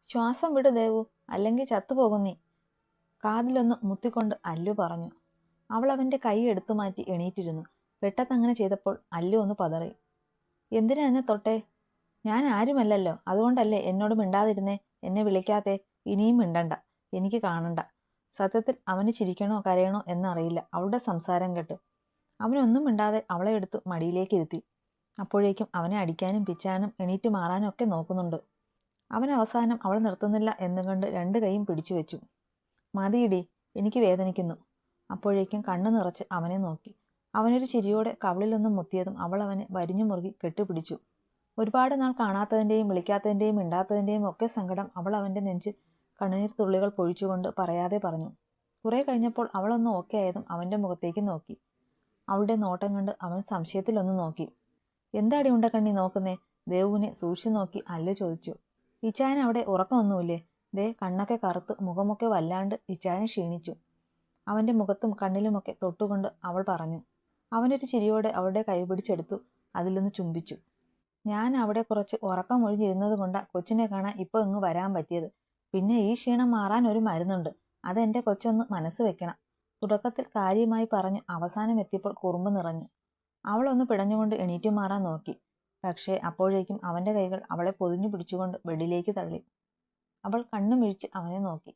ശ്വാസം വിട് ദേവു, അല്ലെങ്കിൽ ചത്തുപോകും നീ, കാതിലൊന്ന് മുത്തിക്കൊണ്ട് അല്ലു പറഞ്ഞു. അവൾ അവൻ്റെ കൈ എടുത്തു മാറ്റി എണീറ്റിരുന്നു. പെട്ടെന്നങ്ങനെ ചെയ്തപ്പോൾ അല്ലു ഒന്ന് പതറി. എന്തിനാ എന്നെ തൊട്ടേ? ഞാൻ ആരുമല്ലല്ലോ, അതുകൊണ്ടല്ലേ എന്നോട് മിണ്ടാതിരുന്നേ. എന്നെ വിളിക്കാതെ. ഇനിയും മിണ്ടണ്ട, എനിക്ക് കാണണ്ട. സത്യത്തിൽ അവന് ചിരിക്കണോ കരയണോ എന്നറിയില്ല അവളുടെ സംസാരം കേട്ട്. അവനൊന്നും മിണ്ടാതെ അവളെ എടുത്തു മടിയിലേക്ക് ഇരുത്തി. അപ്പോഴേക്കും അവനെ അടിക്കാനും പിച്ചാനും എണീറ്റ് മാറാനും ഒക്കെ നോക്കുന്നുണ്ട്. അവൻ അവസാനം അവൾ നിർത്തുന്നില്ല എന്നുകൊണ്ട് രണ്ട് കൈയും പിടിച്ചു വെച്ചു. മതിയിടി, എനിക്ക് വേദനിക്കുന്നു. അപ്പോഴേക്കും കണ്ണു നിറച്ച് അവനെ നോക്കി. അവനൊരു ചിരിയോടെ കവിളിലൊന്നും മുത്തിയതും അവൾ അവനെ വരിഞ്ഞു മുറുകി കെട്ടിപ്പിടിച്ചു. ഒരുപാട് നാൾ കാണാത്തതിൻ്റെയും വിളിക്കാത്തതിൻ്റെയും മിണ്ടാത്തതിൻ്റെയും ഒക്കെ സങ്കടം അവൾ അവൻ്റെ നെഞ്ചിൽ കണ്ണുനീർ തുള്ളികൾ പൊഴിച്ചുകൊണ്ട് പറയാതെ പറഞ്ഞു. കുറെ കഴിഞ്ഞപ്പോൾ അവളൊന്ന് ഓക്കെ ആയതും അവൻ്റെ മുഖത്തേക്ക് നോക്കി. അവളുടെ നോട്ടം കണ്ട് അവൻ സംശയത്തിലൊന്ന് നോക്കി. എന്താടി ഉണ്ടക്കണ്ണി നോക്കുന്നേ? ദേവുവിനെ സൂക്ഷിച്ചു നോക്കി അല്ലു ചോദിച്ചു. ഇച്ചായൻ അവിടെ ഉറക്കമൊന്നുമില്ലേ? ദേ കണ്ണൊക്കെ കറുത്ത് മുഖമൊക്കെ വല്ലാണ്ട് ഇച്ചായൻ ക്ഷീണിച്ചു. അവൻ്റെ മുഖത്തും കണ്ണിലുമൊക്കെ തൊട്ടുകൊണ്ട് അവൾ പറഞ്ഞു. അവനൊരു ചിരിയോടെ അവളുടെ കൈ പിടിച്ചെടുത്തു അതിലൊന്ന് ചുംബിച്ചു. ഞാൻ അവിടെ കുറച്ച് ഉറക്കം ഒഴിഞ്ഞിരുന്നത് കൊണ്ടാ കൊച്ചിനെ കാണാൻ ഇപ്പോൾ ഇങ്ങ് വരാൻ പറ്റിയത്. പിന്നെ ഈ ക്ഷീണം മാറാൻ ഒരു മരുന്നുണ്ട്, അതെൻ്റെ കൊച്ചൊന്ന് മനസ്സ് വെക്കണം. തുടക്കത്തിൽ കാര്യമായി പറഞ്ഞു അവസാനം എത്തിയപ്പോൾ കുറുമ്പ് നിറഞ്ഞു. അവളൊന്ന് പിടഞ്ഞുകൊണ്ട് എണീറ്റു മാറാൻ നോക്കി. പക്ഷേ അപ്പോഴേക്കും അവൻ്റെ കൈകൾ അവളെ പൊതിഞ്ഞു പിടിച്ചുകൊണ്ട് ബെഡിലേക്ക് തള്ളി. അവൾ കണ്ണുമിഴിച്ച് അവനെ നോക്കി.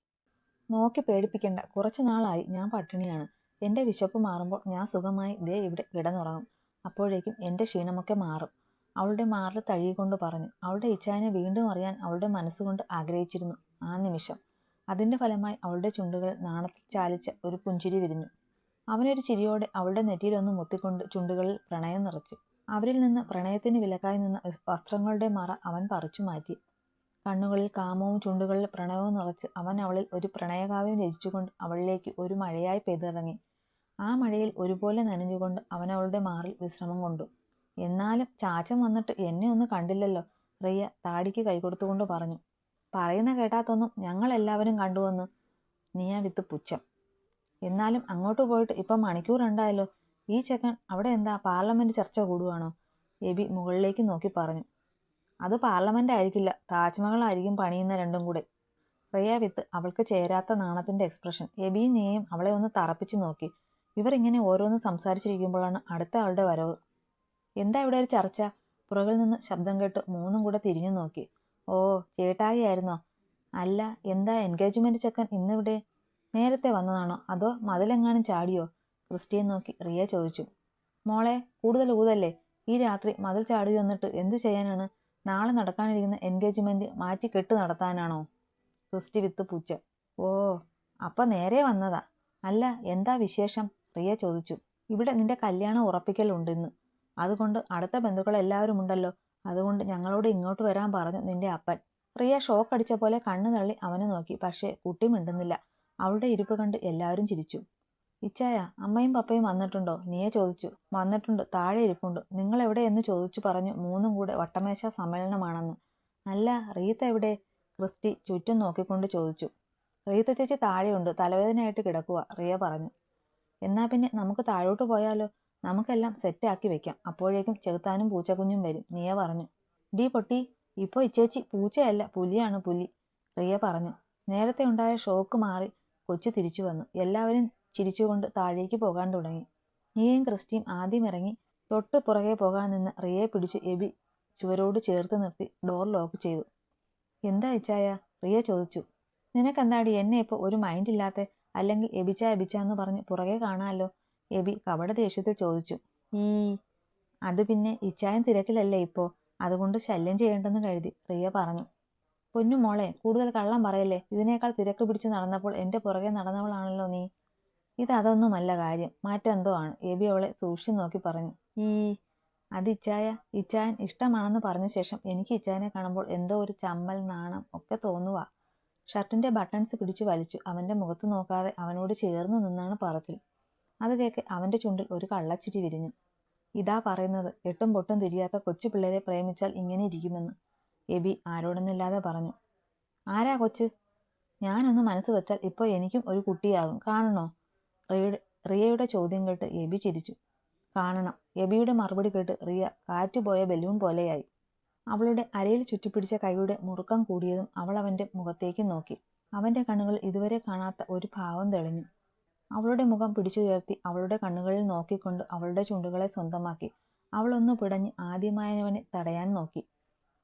നോക്കി പേടിപ്പിക്കണ്ട, കുറച്ചു നാളായി ഞാൻ പട്ടിണിയാണ്. എൻ്റെ വിശപ്പ് മാറുമ്പോൾ ഞാൻ സുഖമായി ദേ ഇവിടെ കിടന്നുറങ്ങും. അപ്പോഴേക്കും എൻ്റെ ക്ഷീണമൊക്കെ മാറും. അവളുടെ മാറിൽ തഴുകിക്കൊണ്ട് പറഞ്ഞു. അവളുടെ ഇച്ഛാനെ വീണ്ടും അറിയാൻ അവളുടെ മനസ്സുകൊണ്ട് ആഗ്രഹിച്ചിരുന്നു ആ നിമിഷം. അതിൻ്റെ ഫലമായി അവളുടെ ചുണ്ടുകൾ നാണത്തിൽ ചാലിച്ച ഒരു പുഞ്ചിരി വിരിഞ്ഞു. അവനൊരു ചിരിയോടെ അവളുടെ നെറ്റിയിലൊന്ന് മുത്തിക്കൊണ്ട് ചുണ്ടുകളിൽ പ്രണയം നിറച്ചു. അവരിൽ നിന്ന് പ്രണയത്തിന് വിലക്കായി നിന്ന വസ്ത്രങ്ങളുടെ മറ അവൻ പറിച്ചു മാറ്റി. കണ്ണുകളിൽ കാമവും ചുണ്ടുകളിൽ പ്രണയവും നിറച്ച് അവൻ അവളിൽ ഒരു പ്രണയകാവ്യം രചിച്ചുകൊണ്ട് അവളിലേക്ക് ഒരു മഴയായി പെയ്തിറങ്ങി. ആ മഴയിൽ ഒരുപോലെ നനഞ്ഞുകൊണ്ട് അവൻ അവളുടെ മാറിൽ വിശ്രമം കൊണ്ടു. എന്നാലും ചാച്ചൻ വന്നിട്ട് എന്നെ ഒന്ന് കണ്ടില്ലല്ലോ, റിയ താടിക്ക് കൈകൊടുത്തുകൊണ്ട് പറഞ്ഞു. പറയുന്ന കേട്ടാത്തൊന്നും ഞങ്ങളെല്ലാവരും കണ്ടുവന്ന് നീയ വിത്ത് പുച്ഛം. എന്നാലും അങ്ങോട്ട് പോയിട്ട് ഇപ്പം മണിക്കൂർ ഉണ്ടായല്ലോ. ഈ ചെക്കൻ അവിടെ എന്താ പാർലമെന്റ് ചർച്ച കൂടുവാണോ? എബി മുകളിലേക്ക് നോക്കി പറഞ്ഞു. അത് പാർലമെന്റ് ആയിരിക്കില്ല, താജ്മഹൽ ആയിരിക്കും പണിയുന്ന രണ്ടും കൂടെ. റിയ വിത്ത് അവൾക്ക് ചേരാത്ത നാണത്തിന്റെ എക്സ്പ്രഷൻ. എബിയും നീയും അവളെ ഒന്ന് തറപ്പിച്ചു നോക്കി. ഇവർ ഇങ്ങനെ ഓരോന്ന് സംസാരിച്ചിരിക്കുമ്പോഴാണ് അടുത്ത ആളുടെ വരവ്. എന്താ ഇവിടെ ഒരു ചർച്ച? പുറകിൽ നിന്ന് ശബ്ദം കേട്ട് മൂന്നും കൂടെ തിരിഞ്ഞു നോക്കി. ഓ, ചേട്ടായി ആയിരുന്നോ? അല്ല, എന്താ എൻഗേജ്മെന്റ് ചെക്കൻ ഇന്നിവിടെ? നേരത്തെ വന്നതാണോ അതോ മതിലെങ്ങാനും ചാടിയോ? ക്രിസ്റ്റിയെ നോക്കി റിയ ചോദിച്ചു. മോളെ, കൂടുതൽ ഊതല്ലേ. ഈ രാത്രി മതിൽ ചാടി വന്നിട്ട് എന്ത് ചെയ്യാനാണ്? നാളെ നടക്കാനിരിക്കുന്ന എൻഗേജ്മെന്റ് മാറ്റി കെട്ട് നടത്താനാണോ? ക്രിസ്റ്റി വിത്ത് പൂച്ച. ഓ, അപ്പൊ നേരെ വന്നതാ. അല്ല, എന്താ വിശേഷം? റിയ ചോദിച്ചു. ഇവിടെ നിന്റെ കല്യാണം ഉറപ്പിക്കലുണ്ട് ഇന്ന്. അതുകൊണ്ട് അടുത്ത ബന്ധുക്കൾ എല്ലാവരും ഉണ്ടല്ലോ. അതുകൊണ്ട് ഞങ്ങളോട് ഇങ്ങോട്ട് വരാൻ പറഞ്ഞു നിന്റെ അപ്പൻ. റിയ ഷോക്ക് അടിച്ച പോലെ കണ്ണു തള്ളി അവനെ നോക്കി. പക്ഷേ കുട്ടി മിണ്ടുന്നില്ല. അവളുടെ ഇരിപ്പ് കണ്ട് എല്ലാവരും ചിരിച്ചു. ഇച്ചായ, അമ്മയും പപ്പയും വന്നിട്ടുണ്ടോ? നീയെ ചോദിച്ചു. വന്നിട്ടുണ്ട്, താഴെ ഇരിപ്പുണ്ട്. നിങ്ങൾ എവിടെ എന്ന് ചോദിച്ചു പറഞ്ഞു മൂന്നും കൂടെ വട്ടമേശ സമ്മേളനമാണെന്ന്. അല്ല, റീത്ത എവിടെ? ക്രിസ്റ്റി ചുറ്റും നോക്കിക്കൊണ്ട് ചോദിച്ചു. റീത്ത ചേച്ചി താഴെയുണ്ട്, തലവേദനയായിട്ട് കിടക്കുക, റിയ പറഞ്ഞു. എന്നാ പിന്നെ നമുക്ക് താഴോട്ട് പോയാലോ? നമുക്കെല്ലാം സെറ്റാക്കി വെക്കാം. അപ്പോഴേക്കും ചെകുത്താനും പൂച്ചക്കുഞ്ഞും വരും, നീയ പറഞ്ഞു. ഡീ പൊട്ടി, ഇപ്പോൾ ഇച്ചേച്ചി പൂച്ചയല്ല, പുലിയാണ്, പുലി, റിയ പറഞ്ഞു. നേരത്തെ ഉണ്ടായ ഷോക്ക് മാറി കൊച്ചു തിരിച്ചു വന്നു. എല്ലാവരും ചിരിച്ചുകൊണ്ട് താഴേക്ക് പോകാൻ തുടങ്ങി. നീയും ക്രിസ്റ്റിയും ആദ്യം ഇറങ്ങി തൊട്ട് പുറകെ പോകാൻ നിന്ന് റിയയെ പിടിച്ച് എബി ചുവരോട് ചേർത്ത് നിർത്തി ഡോർ ലോക്ക് ചെയ്തു. എന്താ ഇച്ചായ? റിയ ചോദിച്ചു. നിനക്കെന്താടി എന്നെ ഇപ്പോൾ ഒരു മൈൻഡ് ഇല്ലാത്തെ? അല്ലെങ്കിൽ എബിച്ച എബിച്ച എന്ന് പറഞ്ഞ് പുറകെ കാണാമല്ലോ, എബി കപട ദേഷ്യത്തിൽ ചോദിച്ചു. അത് പിന്നെ ഇച്ചായൻ തിരക്കിലല്ലേ ഇപ്പോൾ, അതുകൊണ്ട് ശല്യം ചെയ്യേണ്ടെന്ന് കരുതി, റിയ പറഞ്ഞു. പൊന്നു മോളെ, കൂടുതൽ കള്ളം പറയല്ലേ. ഇതിനേക്കാൾ തിരക്ക് പിടിച്ച് നടന്നപ്പോൾ എൻ്റെ പുറകെ നടന്നവളാണല്ലോ നീ. അതൊന്നുമല്ല കാര്യം, മാറ്റെന്തോ ആണ്, എബി അവളെ സൂക്ഷിച്ചു നോക്കി പറഞ്ഞു. അത് ഇച്ചായൻ ഇഷ്ടമാണെന്ന് പറഞ്ഞ ശേഷം എനിക്ക് ഇച്ചായനെ കാണുമ്പോൾ എന്തോ ഒരു ചമ്മൽ, നാണം ഒക്കെ തോന്നുവാ. ഷർട്ടിന്റെ ബട്ടൺസ് പിടിച്ചു വലിച്ചു. അവന്റെ മുഖത്ത് നോക്കാതെ അവനോട് ചേർന്ന് നിന്നാണ് പറച്ചിൽ. അത് കേൾക്കെ അവന്റെ ചുണ്ടിൽ ഒരു കള്ളച്ചിരി വിരിഞ്ഞു. ഇതാ പറയുന്നത്, എട്ടും പൊട്ടും തിരിയാത്ത കൊച്ചു പിള്ളേരെ പ്രേമിച്ചാൽ ഇങ്ങനെ ഇരിക്കുമെന്ന്, എബി ആരോടൊന്നില്ലാതെ പറഞ്ഞു. ആരാ കൊച്ച്? ഞാനൊന്ന് മനസ്സ് വെച്ചാൽ ഇപ്പോൾ എനിക്കും ഒരു കുട്ടിയാകും, കാണണോ? റിയയുടെ ചോദ്യം കേട്ട് എബി ചിരിച്ചു. കാണണം. എബിയുടെ മറുപടി കേട്ട് റിയ കാറ്റുപോയ ബലൂൺ പോലെയായി. അവളുടെ അരയിൽ ചുറ്റിപ്പിടിച്ച കൈയുടെ മുറുക്കം കൂടിയതും അവൾ അവൻ്റെ മുഖത്തേക്ക് നോക്കി. അവൻ്റെ കണ്ണുകളിൽ ഇതുവരെ കാണാത്ത ഒരു ഭാവം തെളിഞ്ഞു. അവളുടെ മുഖം പിടിച്ചുയർത്തി അവളുടെ കണ്ണുകളിൽ നോക്കിക്കൊണ്ട് അവളുടെ ചുണ്ടുകളെ സ്വന്തമാക്കി. അവൾ ഒന്ന് പിടഞ്ഞ് ആദ്യമായവനെ തടയാൻ നോക്കി.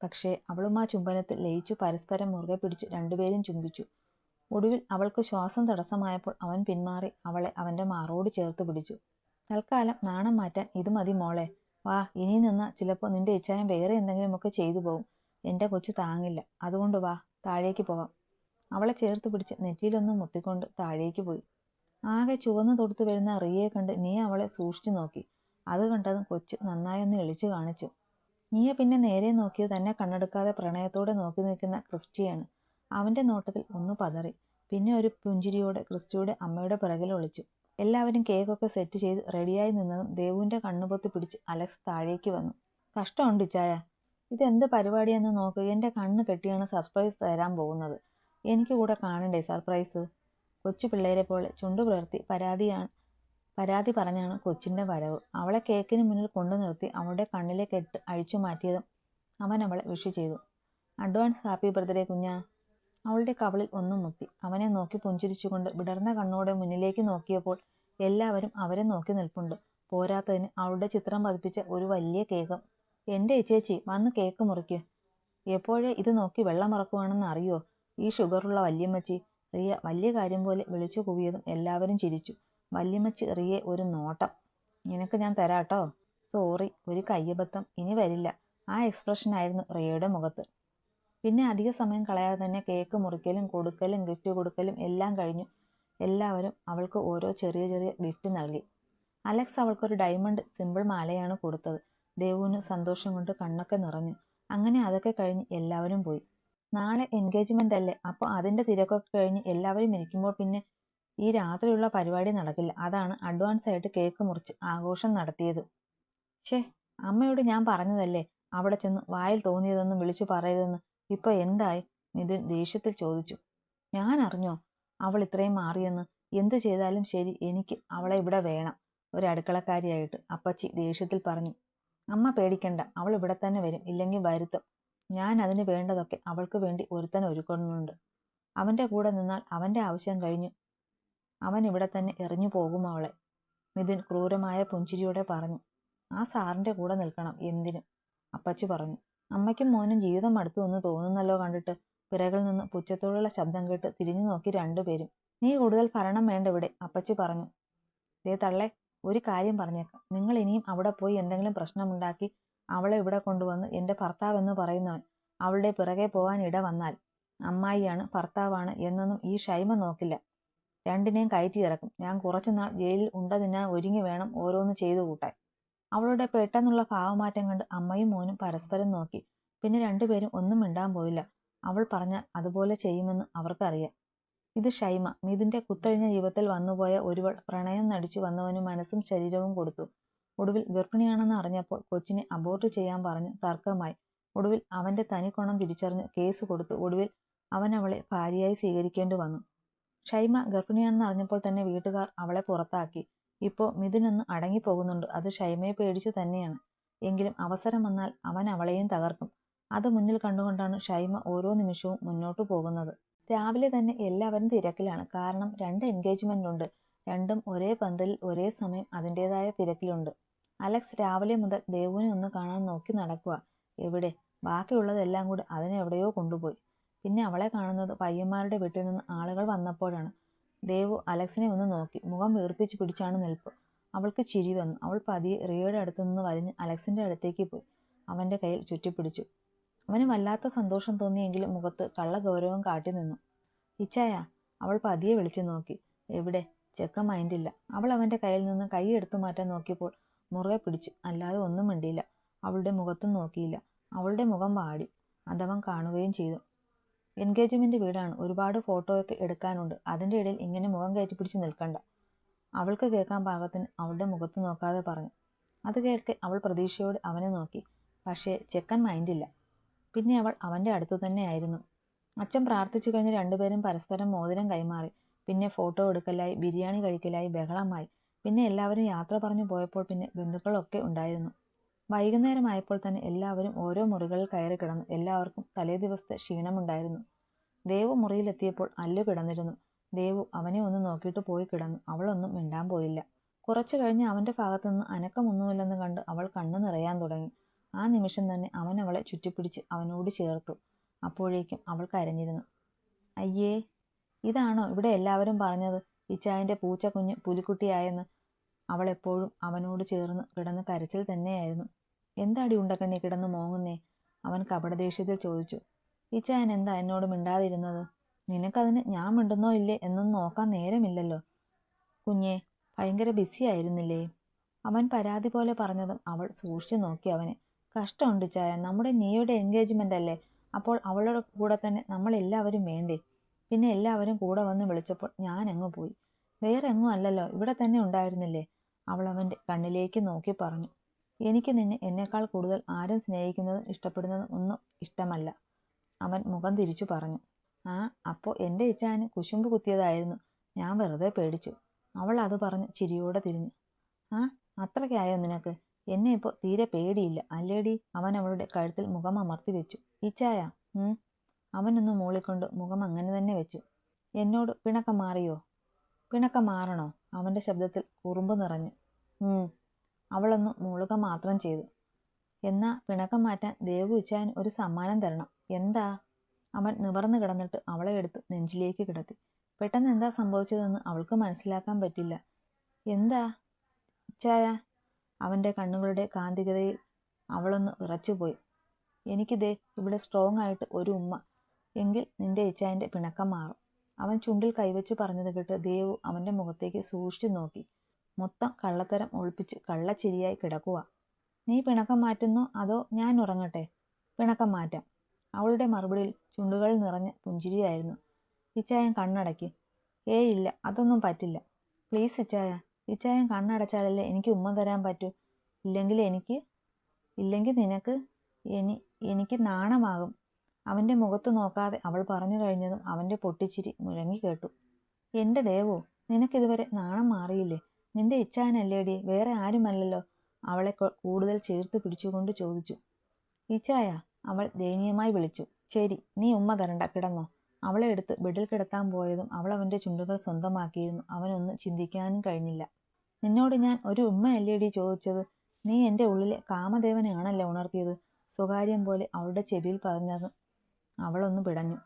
പക്ഷേ അവളും ആ ചുംബനത്തിൽ ലയിച്ചു പരസ്പരം മുറുകെ പിടിച്ചു രണ്ടുപേരും ചുംബിച്ചു. ഒടുവിൽ അവൾക്ക് ശ്വാസം തടസ്സമായപ്പോൾ അവൻ പിന്മാറി അവളെ അവൻ്റെ മാറോട് ചേർത്ത് പിടിച്ചു. തൽക്കാലം നാണം മാറ്റാൻ ഇത് മതി മോളെ. വാ, ഇനി നിന്നാൽ ചിലപ്പോൾ നിന്റെ ഇച്ഛായം വേറെ എന്തെങ്കിലുമൊക്കെ ചെയ്തു പോകും. എൻ്റെ കൊച്ചു താങ്ങില്ല. അതുകൊണ്ട് വാ, താഴേക്ക് പോവാം. അവളെ ചേർത്ത് പിടിച്ച് നെറ്റിയിലൊന്നും മുത്തിക്കൊണ്ട് താഴേക്ക് പോയി. ആകെ ചുവന്നു തൊടുത്തു വരുന്ന റിയയെ കണ്ട് നീ അവളെ സൂക്ഷിച്ചു നോക്കി. അത് കണ്ടതും കൊച്ച് നന്നായൊന്ന് എളിച്ചു കാണിച്ചു. നീയെ പിന്നെ നേരെ നോക്കിയത് തന്നെ കണ്ണെടുക്കാതെ പ്രണയത്തോടെ നോക്കി നിൽക്കുന്ന ക്രിസ്റ്റിയാണ്. അവൻ്റെ നോട്ടത്തിൽ ഒന്ന് പതറി. പിന്നെ ഒരു പുഞ്ചിരിയോടെ ക്രിസ്റ്റിയുടെ അമ്മയുടെ പിറകിൽ ഒളിച്ചു. എല്ലാവരും കേക്കൊക്കെ സെറ്റ് ചെയ്ത് റെഡിയായി നിന്നതും ദേവുവിൻ്റെ കണ്ണുപൊത്തി പിടിച്ച് അലക്സ് താഴേക്ക് വന്നു. കഷ്ടമുണ്ട് ഇച്ചായ, ഇതെന്ത് പരിപാടിയെന്ന് നോക്ക്. എൻ്റെ കണ്ണ് കെട്ടിയാണ് സർപ്രൈസ് തരാൻ പോകുന്നത്. എനിക്ക് കൂടെ കാണണ്ടേ സർപ്രൈസ്? കൊച്ചു പിള്ളേരെ പോലെ ചുണ്ടു പുലർത്തി പരാതി പറഞ്ഞാണ് കൊച്ചിൻ്റെ വരവ്. അവളെ കേക്കിന് മുന്നിൽ കൊണ്ടു നിർത്തി അവളുടെ കണ്ണിലെ കെട്ട് അഴിച്ചു മാറ്റിയതും അവൻ അവളെ വിഷ് ചെയ്തു. അഡ്വാൻസ് ഹാപ്പി ബർത്ത്ഡേ കുഞ്ഞാ. അവളുടെ കവളിൽ ഒന്നും മുത്തി. അവനെ നോക്കി പുഞ്ചിരിച്ചുകൊണ്ട് വിടർന്ന കണ്ണോടെ മുന്നിലേക്ക് നോക്കിയപ്പോൾ എല്ലാവരും അവരെ നോക്കി നിൽപ്പുണ്ട്. പോരാത്തതിന് അവളുടെ ചിത്രം പതിപ്പിച്ച ഒരു വലിയ കേക്കും. എൻ്റെ ചേച്ചി, വന്ന് കേക്ക് മുറിക്ക്. എപ്പോഴേ ഇത് നോക്കി വെള്ളം ഇറക്കുവാണെന്ന് അറിയോ ഈ ഷുഗറുള്ള വല്യമ്മച്ചി? റിയ വലിയ കാര്യം പോലെ വിളിച്ചു കൂവിയതും എല്ലാവരും ചിരിച്ചു. വല്യമ്മച്ചി റിയെ ഒരു നോട്ടം. നിനക്ക് ഞാൻ തരാട്ടോ. സോറി, ഒരു കയ്യബദ്ധം, ഇനി വരില്ല. ആ എക്സ്പ്രഷനായിരുന്നു റിയയുടെ മുഖത്ത്. പിന്നെ അധിക സമയം കളയാതെ തന്നെ കേക്ക് മുറിക്കലും കൊടുക്കലും ഗിഫ്റ്റ് കൊടുക്കലും എല്ലാം കഴിഞ്ഞു. എല്ലാവരും അവൾക്ക് ഓരോ ചെറിയ ചെറിയ ഗിഫ്റ്റ് നൽകി. അലക്സ് അവൾക്കൊരു ഡയമണ്ട് സിമ്പിൾ മാലയാണ് കൊടുത്തത്. ദേവുവിന് സന്തോഷം കൊണ്ട് കണ്ണൊക്കെ നിറഞ്ഞു. അങ്ങനെ അതൊക്കെ കഴിഞ്ഞ് എല്ലാവരും പോയി. നാളെ എൻഗേജ്മെൻ്റ് അല്ലേ, അപ്പോൾ അതിൻ്റെ തിരക്കൊക്കെ കഴിഞ്ഞ് എല്ലാവരും ഇരിക്കുമ്പോൾ പിന്നെ ഈ രാത്രിയുള്ള പരിപാടി നടക്കില്ല. അതാണ് അഡ്വാൻസ് ആയിട്ട് കേക്ക് മുറിച്ച് ആഘോഷം നടത്തിയത്. ഷേ, അമ്മയോട് ഞാൻ പറഞ്ഞതല്ലേ അവിടെ ചെന്ന് വായിൽ തോന്നിയതൊന്നും വിളിച്ചു പറയരുതെന്ന്. ഇപ്പോൾ എന്തായി? മിഥുൻ ദേഷ്യത്തിൽ ചോദിച്ചു. ഞാൻ അറിഞ്ഞോ അവൾ ഇത്രയും മാറിയെന്ന്? എന്ത് ചെയ്താലും ശരി, എനിക്ക് അവളെ ഇവിടെ വേണം, ഒരു അടുക്കളക്കാരിയായിട്ട്, അപ്പച്ചി ദേഷ്യത്തിൽ പറഞ്ഞു. അമ്മ പേടിക്കണ്ട, അവൾ ഇവിടെ തന്നെ വരും, ഇല്ലെങ്കിൽ വരുത്തും. ഞാൻ അതിന് വേണ്ടതൊക്കെ അവൾക്ക് വേണ്ടി ഒരുത്തൻ ഒരുക്കുന്നുണ്ട്. അവൻ്റെ കൂടെ നിന്നാൽ അവൻ്റെ ആവശ്യം കഴിഞ്ഞു അവൻ ഇവിടെ തന്നെ എറിഞ്ഞു പോകും അവളെ. മിഥുൻ ക്രൂരമായ പുഞ്ചിരിയോടെ പറഞ്ഞു. ആ സാറിൻ്റെ കൂടെ നിൽക്കണം എന്തിനും, അപ്പച്ചി പറഞ്ഞു. അമ്മയ്ക്കും മോനും ജീവിതം മടുത്തു എന്ന് തോന്നുന്നല്ലോ കണ്ടിട്ട്. പിറകിൽ നിന്ന് പുച്ഛത്തോടുള്ള ശബ്ദം കേട്ട് തിരിഞ്ഞു നോക്കി രണ്ടുപേരും. നീ കൂടുതൽ ഭരണം വേണ്ട ഇവിടെ, അപ്പച്ചി പറഞ്ഞു. ദേ തള്ളെ, ഒരു കാര്യം പറഞ്ഞേക്കാം. നിങ്ങൾ ഇനിയും അവിടെ പോയി എന്തെങ്കിലും പ്രശ്നമുണ്ടാക്കി അവളെ ഇവിടെ കൊണ്ടുവന്ന് എൻ്റെ ഭർത്താവെന്ന് പറയുന്നവൻ അവളുടെ പിറകെ പോകാൻ ഇട വന്നാൽ അമ്മായിയാണ് ഭർത്താവാണ് എന്നൊന്നും ഈ ഷൈമ നോക്കില്ല. രണ്ടിനെയും കയറ്റി ഇറക്കും. ഞാൻ കുറച്ചുനാൾ ജയിലിൽ ഉണ്ട തിന്നാൻ ഒരുങ്ങി വേണം ഓരോന്ന് ചെയ്തു കൂട്ടാൻ. അവളുടെ പെട്ടെന്നുള്ള ഭാവമാറ്റം കണ്ട് അമ്മയും മോനും പരസ്പരം നോക്കി. പിന്നെ രണ്ടുപേരും ഒന്നും മിണ്ടാൻ പോയില്ല. അവൾ പറഞ്ഞാൽ അതുപോലെ ചെയ്യുമെന്ന് അവർക്കറിയാം. ഇത് ഷൈമ, മിഥുൻ്റെ കുത്തഴിഞ്ഞ ജീവിതത്തിൽ വന്നുപോയ ഒരുവൾ, പ്രണയം നടിച്ചു വന്നവന് മനസ്സും ശരീരവും കൊടുത്തു. ഒടുവിൽ ഗർഭിണിയാണെന്ന് അറിഞ്ഞപ്പോൾ കൊച്ചിനെ അബോർട്ട് ചെയ്യാൻ പറഞ്ഞു തർക്കമായി. ഒടുവിൽ അവൻ്റെ തനിക്കൊണം തിരിച്ചറിഞ്ഞ് കേസ് കൊടുത്തു. ഒടുവിൽ അവൻ അവളെ ഭാര്യയായി സ്വീകരിക്കേണ്ടി വന്നു. ഷൈമ ഗർഭിണിയാണെന്ന് അറിഞ്ഞപ്പോൾ തന്നെ വീട്ടുകാർ അവളെ പുറത്താക്കി. ഇപ്പോൾ മിഥുനൊന്ന് അടങ്ങിപ്പോകുന്നുണ്ട്. അത് ഷൈമയെ പേടിച്ചു തന്നെയാണ്. എങ്കിലും അവസരം വന്നാൽ അവൻ അവളെയും തകർക്കും. അത് മുന്നിൽ കണ്ടുകൊണ്ടാണ് ഷൈമ ഓരോ നിമിഷവും മുന്നോട്ടു പോകുന്നത്. രാവിലെ തന്നെ എല്ലാവരും തിരക്കിലാണ്. കാരണം 2 എൻഗേജ്മെൻ്റ് ഉണ്ട്. രണ്ടും ഒരേ പന്തലിൽ ഒരേ സമയം അതിൻ്റെതായ തിരക്കിലുണ്ട്. അലക്സ് രാവിലെ മുതൽ ദേവുവിനെ ഒന്ന് കാണാൻ നോക്കി നടക്കുക. എവിടെ? ബാക്കിയുള്ളതെല്ലാം കൂടി അതിനെവിടെയോ കൊണ്ടുപോയി. പിന്നെ അവളെ കാണുന്നത് പയ്യന്മാരുടെ വീട്ടിൽ നിന്ന് ആളുകൾ വന്നപ്പോഴാണ്. ദേവു അലക്സിനെ ഒന്ന് നോക്കി. മുഖം വീർപ്പിച്ച് പിടിച്ചാണ് നിൽപ്പ്. അവൾക്ക് ചിരി വന്നു. അവൾ പതിയെ റിയയുടെ അടുത്ത് നിന്ന് വലിഞ്ഞ് അലക്സിൻ്റെ അടുത്തേക്ക് പോയി അവൻ്റെ കയ്യിൽ ചുറ്റിപ്പിടിച്ചു. അവന് വല്ലാത്ത സന്തോഷം തോന്നിയെങ്കിലും മുഖത്ത് കള്ളഗൗരവം കാട്ടി നിന്നു. ഇച്ചായ, അവൾ പതിയെ വിളിച്ചു നോക്കി. എവിടെ? ചെക്കൻ മൈൻഡില്ല. അവൾ അവൻ്റെ കയ്യിൽ നിന്ന് കൈ എടുത്തു മാറ്റാൻ നോക്കിയപ്പോൾ മുറുകെ പിടിച്ചു. അല്ലാതെ ഒന്നും മിണ്ടിയില്ല. അവളുടെ മുഖത്തും നോക്കിയില്ല. അവളുടെ മുഖം വാടി. അതവൻ കാണുകയും ചെയ്തു. എൻഗേജ്മെൻ്റ് വീടാണ്. ഒരുപാട് ഫോട്ടോയൊക്കെ എടുക്കാനുണ്ട്. അതിൻ്റെ ഇടയിൽ ഇങ്ങനെ മുഖം കയറ്റിപ്പിടിച്ച് നിൽക്കണ്ട. അവൾക്ക് കേൾക്കാൻ പാകത്തിന് അവളുടെ മുഖത്ത് നോക്കാതെ പറഞ്ഞു. അത് കേൾക്കെ അവൾ പ്രതീക്ഷയോടെ അവനെ നോക്കി. പക്ഷേ ചെക്കൻ മൈൻഡില്ല. പിന്നെ അവൾ അവൻ്റെ അടുത്തു തന്നെയായിരുന്നു. അച്ഛൻ പ്രാർത്ഥിച്ചു കഴിഞ്ഞ് രണ്ടുപേരും പരസ്പരം മോതിരം കൈമാറി. പിന്നെ ഫോട്ടോ എടുക്കലായി, ബിരിയാണി കഴിക്കലായി, ബഹളമായി. പിന്നെ എല്ലാവരും യാത്ര പറഞ്ഞു പോയപ്പോൾ പിന്നെ ബന്ധുക്കളൊക്കെ ഉണ്ടായിരുന്നു. വൈകുന്നേരമായപ്പോൾ തന്നെ എല്ലാവരും ഓരോ മുറികളിൽ കയറി കിടന്നു. എല്ലാവർക്കും തലേ ദിവസത്തെ ക്ഷീണമുണ്ടായിരുന്നു. ദേവു മുറിയിലെത്തിയപ്പോൾ അല്ലു കിടന്നിരുന്നു. ദേവു അവനെ ഒന്ന് നോക്കിയിട്ട് പോയി കിടന്നു. അവളൊന്നും മിണ്ടാൻ പോയില്ല. കുറച്ചു കഴിഞ്ഞ് അവന്റെ ഭാഗത്തുനിന്ന് അനക്കമൊന്നുമില്ലെന്ന് കണ്ട് അവൾ കണ്ണു നിറയാൻ തുടങ്ങി. ആ നിമിഷം തന്നെ അവൻ അവളെ ചുറ്റിപ്പിടിച്ച് അവനോട് ചേർത്തു. അപ്പോഴേക്കും അവൾ കരഞ്ഞിരുന്നു. അയ്യേ, ഇതാണോ ഇവിടെ എല്ലാവരും പറഞ്ഞത്, ഇച്ചായന്റെ പൂച്ചക്കുഞ്ഞ് പുലിക്കുട്ടിയായെന്ന്? അവൾ എപ്പോഴും അവനോട് ചേർന്ന് കിടന്ന് കരച്ചിൽ തന്നെയായിരുന്നു. എന്താടി ഉണ്ടക്കണ്ണി കിടന്ന് മോങ്ങുന്നേ? അവൻ കപടദേഷ്യത്തിൽ ചോദിച്ചു. ഇച്ചായൻ എന്താ എന്നോട് മിണ്ടാതിരുന്നത്? നിനക്കതിന് ഞാൻ മിണ്ടുന്നോ ഇല്ലേ എന്നൊന്നും നോക്കാൻ നേരമില്ലല്ലോ കുഞ്ഞെ, ഭയങ്കര ബിസി ആയിരുന്നില്ലേ? അവൻ പരാതി പോലെ പറഞ്ഞതും അവൾ സൂക്ഷിച്ചു നോക്കി അവനെ. കഷ്ടമുണ്ട് ചായ, നമ്മുടെ നീയുടെ എൻഗേജ്മെന്റ് അല്ലേ, അപ്പോൾ അവളുടെ കൂടെ തന്നെ നമ്മളെല്ലാവരും വേണ്ടേ? പിന്നെ എല്ലാവരും കൂടെ വന്ന് വിളിച്ചപ്പോൾ ഞാൻ അങ്ങ് പോയി. വേറെ എങ്ങും അല്ലല്ലോ, ഇവിടെ തന്നെ ഉണ്ടായിരുന്നില്ലേ? അവൾ അവൻ്റെ കണ്ണിലേക്ക് നോക്കി പറഞ്ഞു. എനിക്ക് നിന്നെ എന്നേക്കാൾ കൂടുതൽ ആരും സ്നേഹിക്കുന്നതും ഇഷ്ടപ്പെടുന്നതും ഒന്നും ഇഷ്ടമല്ല. അവൻ മുഖം തിരിച്ചു പറഞ്ഞു. ആ, അപ്പോൾ എൻ്റെ ഇച്ചാന് കുശുമ്പ് കുത്തിയതായിരുന്നു, ഞാൻ വെറുതെ പേടിച്ചു. അവൾ അത് പറഞ്ഞ് ചിരിയോടെ തിരിഞ്ഞു. ആ, അത്രയ്ക്കായോ നിനക്ക്? എന്നെ ഇപ്പോൾ തീരെ പേടിയില്ല അല്ലേടി? അവൻ അവളുടെ കഴുത്തിൽ മുഖം അമർത്തി വെച്ചു. ഇച്ചായ? അവനൊന്ന് മൂളിക്കൊണ്ട് മുഖം അങ്ങനെ തന്നെ വെച്ചു. എന്നോട് പിണക്കം മാറിയോ? പിണക്കം മാറണോ? അവൻ്റെ ശബ്ദത്തിൽ കുറുമ്പ് നിറഞ്ഞു. അവളൊന്ന് മൂളുക മാത്രം ചെയ്തു. എന്നാ പിണക്കം മാറ്റാൻ ദേവു ഇച്ചായൻ ഒരു സമ്മാനം തരണം. എന്താ? അവൻ നിവർന്നു കിടന്നിട്ട് അവളെ എടുത്ത് നെഞ്ചിലേക്ക് കിടത്തി. പെട്ടെന്ന് എന്താ സംഭവിച്ചതെന്ന് അവൾക്ക് മനസ്സിലാക്കാൻ പറ്റില്ല. എന്താ ഇച്ചായ? അവൻ്റെ കണ്ണുകളുടെ കാന്തികതയിൽ അവളൊന്ന് വിറച്ചുപോയി. എനിക്കിതേ ഇവിടെ സ്ട്രോങ് ആയിട്ട് ഒരു ഉമ്മ, എങ്കിൽ നിന്റെ ഇച്ചായൻ്റെ പിണക്കം മാറും. അവൻ ചുണ്ടിൽ കൈവച്ചു പറഞ്ഞത് കേട്ട് ദേവു അവൻ്റെ മുഖത്തേക്ക് സൂക്ഷിച്ചു നോക്കി. മൊത്തം കള്ളത്തരം ഒളിപ്പിച്ച് കള്ളച്ചിരിയായി കിടക്കുക. നീ പിണക്കം മാറ്റുന്നോ അതോ ഞാൻ ഉറങ്ങട്ടെ? പിണക്കം മാറ്റാം. അവളുടെ മറുപടിയിൽ ചുണ്ടുകൾ നിറഞ്ഞ പുഞ്ചിരിയായിരുന്നു. ഇച്ചായൻ കണ്ണടക്കി. ഇല്ല, അതൊന്നും പറ്റില്ല. പ്ലീസ് ഇച്ചായ, ഇച്ചായൻ കണ്ണടച്ചാലല്ലേ എനിക്ക് ഉമ്മ തരാൻ പറ്റൂ. ഇല്ലെങ്കിൽ നിനക്ക് എനിക്ക് നാണമാകും. അവൻ്റെ മുഖത്ത് നോക്കാതെ അവൾ പറഞ്ഞു കഴിഞ്ഞതും അവൻ്റെ പൊട്ടിച്ചിരി മുഴങ്ങി കേട്ടു. എൻ്റെ ദേവോ, നിനക്കിതുവരെ നാണം മാറിയില്ലേ? നിന്റെ ഇച്ചായനല്ലേടി, വേറെ ആരുമല്ലല്ലോ? അവളെ കൂടുതൽ ചേർത്ത് പിടിച്ചുകൊണ്ട് ചോദിച്ചു. ഇച്ചായ? അവൾ ദയനീയമായി വിളിച്ചു. ശരി, നീ ഉമ്മ തരണ്ട, കിടന്നോ. അവളെ എടുത്ത് ബെഡിൽ കിടത്താൻ പോയതും അവൾ അവൻ്റെ ചുണ്ടുകൾ സ്വന്തമാക്കിയിരുന്നു. അവനൊന്ന് ചിന്തിക്കാനും കഴിഞ്ഞില്ല. നിന്നോട് ഞാൻ ഒരു ഉമ്മയല്ലേടി ചോദിച്ചത്? നീ എൻ്റെ ഉള്ളിലെ കാമദേവനെയാണല്ലോ ഉണർത്തിയത്. സ്വകാര്യം പോലെ അവളുടെ ചെവിയിൽ പറഞ്ഞത് അവളൊന്ന് പിടഞ്ഞു.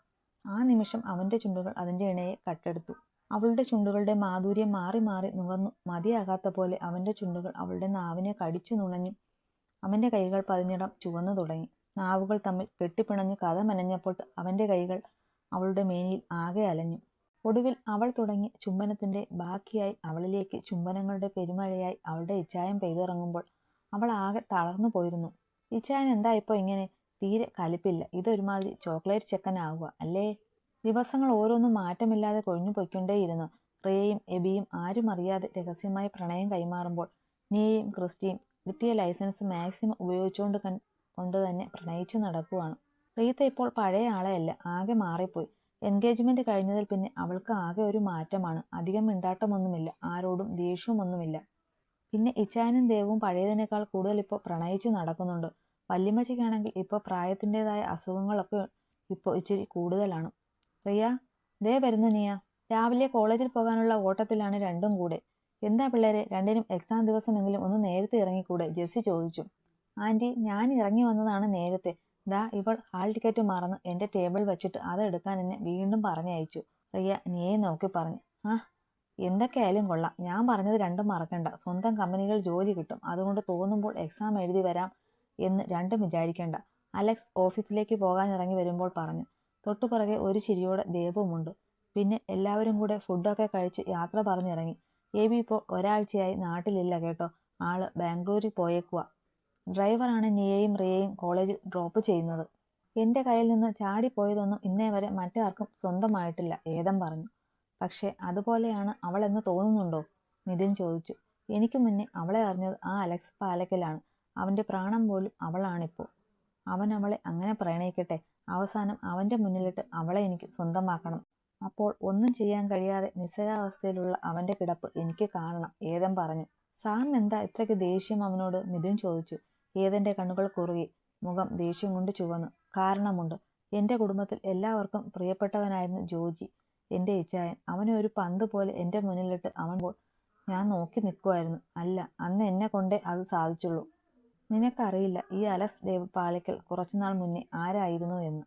ആ നിമിഷം അവൻ്റെ ചുണ്ടുകൾ അതിൻ്റെ ഇണയെ കട്ടെടുത്തു. അവളുടെ ചുണ്ടുകളുടെ മാധുര്യം മാറി മാറി നുകർന്നു മതിയാകാത്ത പോലെ അവൻ്റെ ചുണ്ടുകൾ അവളുടെ നാവിനെ കടിച്ചു നുണഞ്ഞു. അവൻ്റെ കൈകൾ പതിഞ്ഞിടം ചുവന്നു തുടങ്ങി. നാവുകൾ തമ്മിൽ കെട്ടിപ്പിണഞ്ഞ് കഥ മെനഞ്ഞപ്പോൾ അവൻ്റെ കൈകൾ അവളുടെ മേനിയിൽ ആകെ അലഞ്ഞു. ഒടുവിൽ അവൾ തുടങ്ങിയ ചുംബനത്തിൻ്റെ ബാക്കിയായി അവളിലേക്ക് ചുംബനങ്ങളുടെ പെരുമഴയായി അവളുടെ ഇച്ചായം പെയ്തിറങ്ങുമ്പോൾ അവൾ ആകെ തളർന്നു പോയിരുന്നു. ഇച്ചായൻ എന്താ ഇപ്പോൾ ഇങ്ങനെ? തീരെ കലിപ്പില്ല. ഇതൊരുമാതിരി ചോക്ലേറ്റ് ചെക്കനാവുക അല്ലേ? ദിവസങ്ങൾ ഓരോന്നും മാറ്റമില്ലാതെ കൊഴിഞ്ഞു പൊയ്ക്കൊണ്ടേയിരുന്നു. റിയയും എബിയും ആരും അറിയാതെ രഹസ്യമായി പ്രണയം കൈമാറുമ്പോൾ നീയയും ക്രിസ്റ്റിയും കിട്ടിയ ലൈസൻസ് മാക്സിമം ഉപയോഗിച്ചുകൊണ്ട് തന്നെ പ്രണയിച്ചു നടക്കുവാണ്. റീത്ത ഇപ്പോൾ പഴയ ആളെയല്ല, ആകെ മാറിപ്പോയി. എൻഗേജ്മെന്റ് കഴിഞ്ഞതിൽ പിന്നെ അവൾക്ക് ആകെ ഒരു മാറ്റമാണ്. അധികം മിണ്ടാട്ടമൊന്നുമില്ല, ആരോടും ദേഷ്യമൊന്നുമില്ല. പിന്നെ ഇച്ചായനും ദേവും പഴയതിനേക്കാൾ കൂടുതൽ ഇപ്പോൾ പ്രണയിച്ചു നടക്കുന്നുണ്ട്. വല്യമ്മച്ചിക്കാണെങ്കിൽ ഇപ്പോൾ പ്രായത്തിൻ്റെതായ അസുഖങ്ങളൊക്കെ ഇപ്പോൾ ഇച്ചിരി കൂടുതലാണ്. റിയ, ദേ വരുന്നു നീയ. രാവിലെ കോളേജിൽ പോകാനുള്ള ഓട്ടത്തിലാണ് രണ്ടും കൂടെ. എന്താ പിള്ളേരെ, രണ്ടിനും എക്സാം ദിവസമെങ്കിലും ഒന്ന് നേരത്തെ ഇറങ്ങിക്കൂടെ? ജെസ്സി ചോദിച്ചു. ആൻറ്റി, ഞാൻ ഇറങ്ങി വന്നതാണ് നേരത്തെ. ദാ ഇവൾ ഹാൾ ടിക്കറ്റ് മറന്ന് എൻ്റെ ടേബിൾ വെച്ചിട്ട് അത് എടുക്കാൻ എന്നെ വീണ്ടും പറഞ്ഞയച്ചു. റിയ നീയെ നോക്കി പറഞ്ഞു. എന്തൊക്കെയായാലും കൊള്ളാം. ഞാൻ പറഞ്ഞത് രണ്ടും മറക്കണ്ട. സ്വന്തം കമ്പനികൾ ജോലി കിട്ടും. അതുകൊണ്ട് തോന്നുമ്പോൾ എക്സാം എഴുതി വരാം എന്ന് രണ്ടും വിചാരിക്കേണ്ട. അലക്സ് ഓഫീസിലേക്ക് പോകാൻ ഇറങ്ങി വരുമ്പോൾ പറഞ്ഞു. തൊട്ടുപിറകെ ഒരു ചിരിയോടെ ദേവുമുണ്ട്. പിന്നെ എല്ലാവരും കൂടെ ഫുഡൊക്കെ കഴിച്ച് യാത്ര പറഞ്ഞിറങ്ങി. എബി ഇപ്പോൾ ഒരാഴ്ചയായി നാട്ടിലില്ല കേട്ടോ. ആള് ബാംഗ്ലൂരിൽ പോയേക്കുക. ഡ്രൈവറാണ് നീയെയും റിയയും കോളേജിൽ ഡ്രോപ്പ് ചെയ്യുന്നത്. എൻ്റെ കയ്യിൽ നിന്ന് ചാടിപ്പോയതൊന്നും ഇന്നേ വരെ മറ്റാർക്കും സ്വന്തമായിട്ടില്ല, ഏതം പറഞ്ഞു. പക്ഷേ അതുപോലെയാണ് അവളെന്ന് തോന്നുന്നുണ്ടോ? നിതിൻ ചോദിച്ചു. എനിക്ക് മുന്നേ അവളെ അറിഞ്ഞത് ആ അലക്സ് പാലക്കലാണ്. അവൻ്റെ പ്രാണം പോലും അവളാണിപ്പോൾ. അവൻ അവളെ അങ്ങനെ പ്രണയിക്കട്ടെ. അവസാനം അവൻ്റെ മുന്നിലിട്ട് അവളെ എനിക്ക് സ്വന്തമാക്കണം. അപ്പോൾ ഒന്നും ചെയ്യാൻ കഴിയാതെ നിസ്സഹാവസ്ഥയിലുള്ള അവൻ്റെ കിടപ്പ് എനിക്ക് കാണണം, ഏതം പറഞ്ഞു. സാറിന് എന്താ ഇത്രയ്ക്ക് ദേഷ്യം അവനോട്? മിഥുൻ ചോദിച്ചു. ഏതെൻ്റെ കണ്ണുകൾ കുറുകി. മുഖം ദേഷ്യം കൊണ്ട് ചുവന്നു. കാരണമുണ്ട്. എൻ്റെ കുടുംബത്തിൽ എല്ലാവർക്കും പ്രിയപ്പെട്ടവനായിരുന്നു ജോജി, എൻ്റെ ഇച്ചായൻ. അവനെ ഒരു പന്ത് പോലെ എൻ്റെ മുന്നിലിട്ട് അവൻ ഞാൻ നോക്കി നിൽക്കുമായിരുന്നു. അല്ല, അന്ന് എന്നെ കൊണ്ടേ അത് സാധിച്ചുള്ളൂ. നിനക്കറിയില്ല ഈ അലക്സ് ഡേവിഡ് പാലയ്ക്കൽ കുറച്ചുനാൾ മുന്നേ ആരായിരുന്നു എന്ന്.